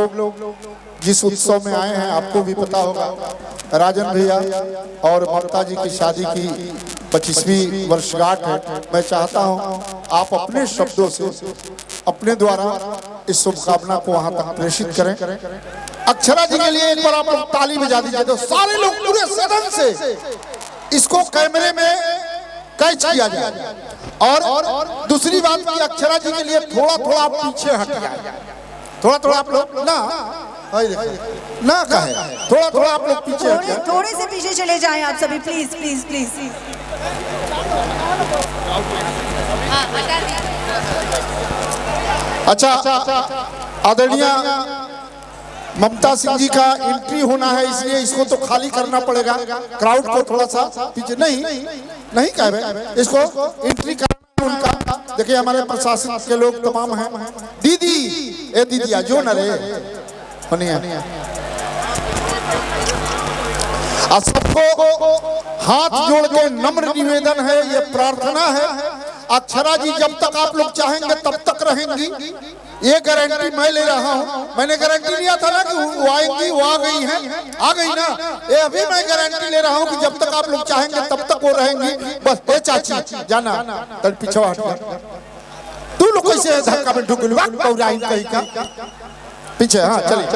लोग जिस उत्सव में आए हैं आपको भी पता होगा, राजन भैया और ममता जी की शादी की 25वीं वर्षगांठ है। मैं चाहता हूं आप अपने शब्दों से अपने द्वारा इस शुभकामना को वहां तक प्रेषित करें। अक्षरा जी के लिए एक बार आप ताली बजा दीजिए तो सारे लोग पूरे सदन से इसको कैमरे में कैच किया जाए। और दूसरी बात की अक्षरा जी के लिए थोड़ा थोड़ा आप पीछे हट जाए, थोड़ा थोड़ा आप लोग ना कहे, थोड़ा थोड़ा आप लोग पीछे थोड़े से पीछे चले जाएं आप सभी, प्लीज प्लीज प्लीज। अच्छा, आदरणीय ममता सिंह जी का एंट्री होना है, इसलिए इसको तो खाली करना पड़ेगा। क्राउड को थोड़ा सा पीछे नहीं कह रहे, इसको एंट्री करना उनका। देखिए हमारे प्रशासन के लोग तमाम हैं। दीदी ए दीदिया जो न रे सबको हाथ जोड़ के नम्र निवेदन है, ये प्रार्थना है। अक्षरा जी जब तक आप लोग चाहेंगे तब तक रहेंगी, ये गारंटी मैं ले रहा हूँ। मैंने गारंटी लिया था ना कि वो आएंगी, वो आ गई हैं, आ गई ना। ये अभी मैं गारंटी ले रहा हूँ कि जब तक आप लोग चाहेंगे तब तक वो रहेंगी। बस ए चाची जाना तब पीछे हट गया। तू लोग कैसे धक्का में ढुक लुआ कहीं का पीछे। हाँ चलिए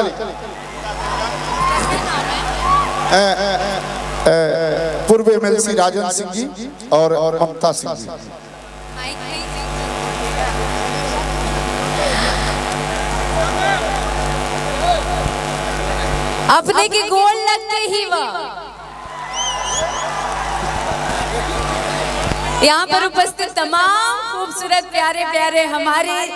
पूर्व MLC राजन सिंह जी और ममता सिंह जी। अपने के गोल लगते ही वह यहाँ पर उपस्थित तमाम खूबसूरत प्यारे प्यारे हमारे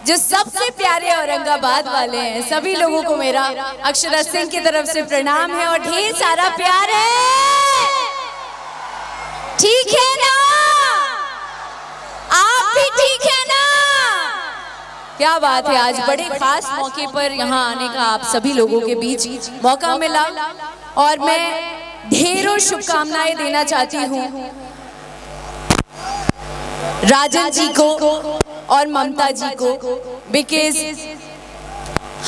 जो सबसे प्यारे औरंगाबाद वाले हैं, सभी लोगों को मेरा अक्षरा सिंह की तरफ से प्रणाम है और ढेर सारा प्यार है। ठीक है ना? आप भी ठीक है ना? क्या बात है, आज बड़े खास मौके पर यहाँ आने का आप सभी लोगों के बीच मौका मिला और मैं ढेरों शुभकामनाएं देना चाहती हूँ राजन जी को और ममता जी को, बिकॉज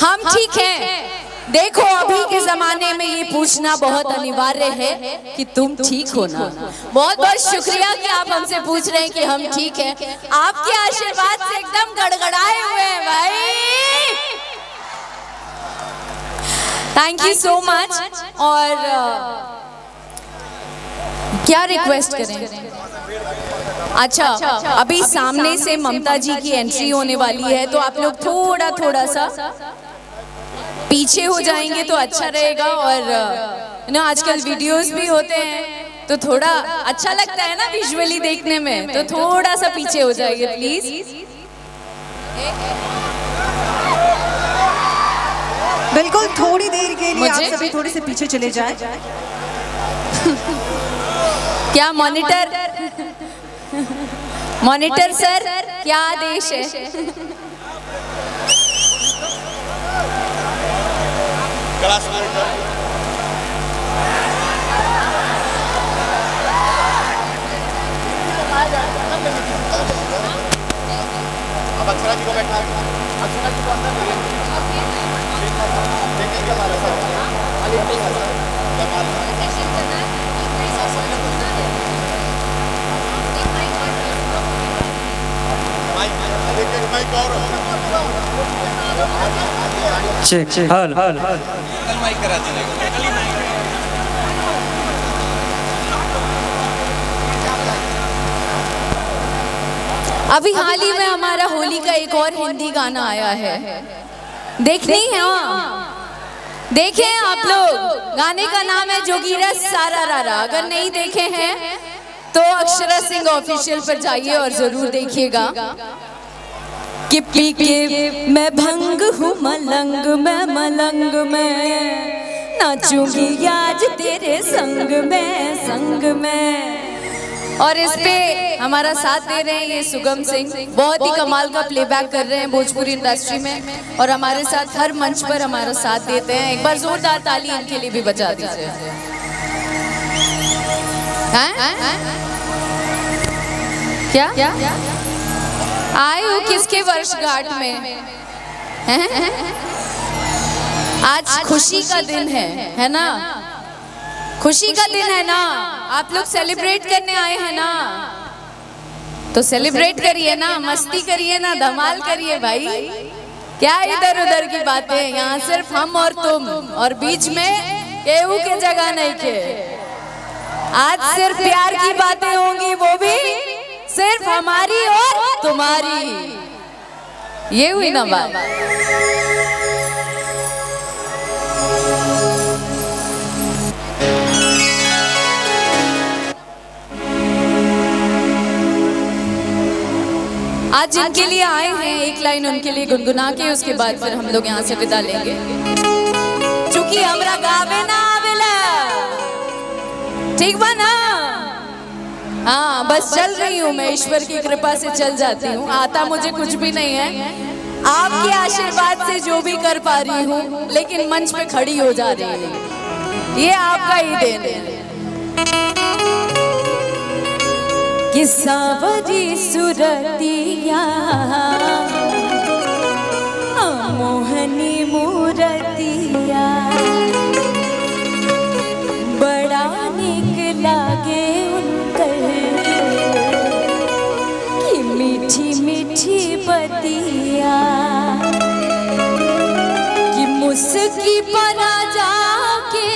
हम ठीक हैं। देखो अभी के जमाने में ये पूछना बहुत अनिवार्य है कि तुम ठीक हो ना। बहुत बहुत शुक्रिया कि आप हमसे पूछ रहे हैं कि हम ठीक हैं। आपके आशीर्वाद से एकदम गड़गड़ाए हुए हैं भाई। Thank you so much. और क्या रिक्वेस्ट करें? अच्छा, अभी सामने से ममता जी की एंट्री होने वाली है, तो आप लोग थोड़ा सा पीछे हो जाएंगे तो अच्छा रहेगा। और ना आजकल वीडियोस भी होते हैं तो थोड़ा अच्छा लगता है ना विजुअली देखने में, तो थोड़ा सा पीछे हो जाइए प्लीज। बिल्कुल थोड़ी देर के लिए आप सभी थोड़े से पीछे चले जाएं। क्या मॉनिटर सर क्या आदेश है? अब अक्षरा जी को बैठा, अक्षरा जी को अंदर चेक हाल अभी हाल ही में हमारा होली का एक और हिंदी गाना आया है, देखनी है? देखें आप लोग, गाने का नाम है जोगीरा सारा रारा। अगर नहीं देखे हैं तो अक्षरा सिंह ऑफिशियल पर जाइए और जरूर देखिएगा। कि पी के मैं भंग हूँ मलंग में नाचूंगी आज तेरे संग में। और इस पे हमारा साथ दे रहे हैं ये सुगम सिंह, बहुत ही कमाल का प्लेबैक कर रहे हैं भोजपुरी इंडस्ट्री में और हमारे साथ हर मंच पर हमारा साथ देते हैं। एक बार जोरदार ताली इनके लिए भी बजा दीजिए। क्या आए हो किसके वर्षगांठ में? आज खुशी का दिन है ना? खुशी का दिन है ना? आप लोग सेलिब्रेट करने आए हैं ना, तो सेलिब्रेट करिए ना, मस्ती करिए ना, धमाल करिए भाई। क्या इधर उधर की बातें, यहाँ सिर्फ हम और तुम, और बीच में केहू के जगह नहीं के। आज सिर्फ प्यार की बातें होंगी, वो भी सिर्फ हमारी और तुम्हारी। ये हुई ना बात। आज जिनके लिए आए हैं, एक लाइन उनके लिए गुनगुना के उसके बाद फिर हम लोग यहाँ से विदा लेंगे। चूंकि हमरा गावे ना आवेला, ठीक बा ना? हाँ, बस चल रही हूँ मैं, ईश्वर की कृपा से चल जाती हूँ। आता मुझे कुछ भी नहीं है, आपके आशीर्वाद से जो भी कर पा रही हूँ, लेकिन मंच पे खड़ी हो जा रही हूँ, ये आपका ही देन है। कि सावरी सुरतिया मोहनी मूरतिया बड़ा निक लागे उनकर, कि मीठी मीठी बतिया, कि मुस्की बना जाके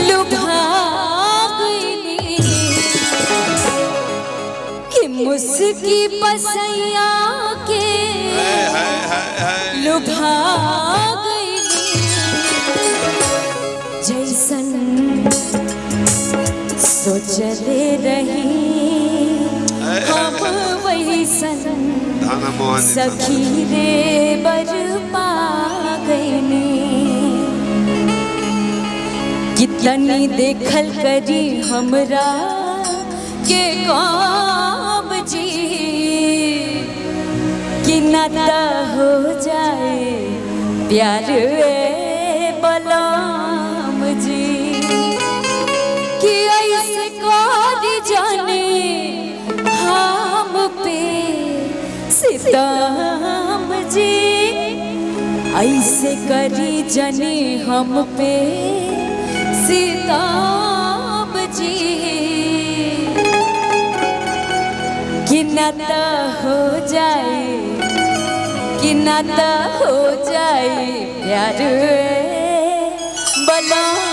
लुभा मुस्की बसैया के लुभा गई, जैसन सोचले रही हम वैसन सखी रे बरपा गईनी। कितनी देखल करी हमरा के काम जी, कि नाता हो जाए प्यार बलराम जी, कि ऐसे कर जाने हम पे सितम जी, ऐसे करी जाने हम पे सितम जी, कि नाता हो जाए, कि नाता हो जाए प्यार बलराम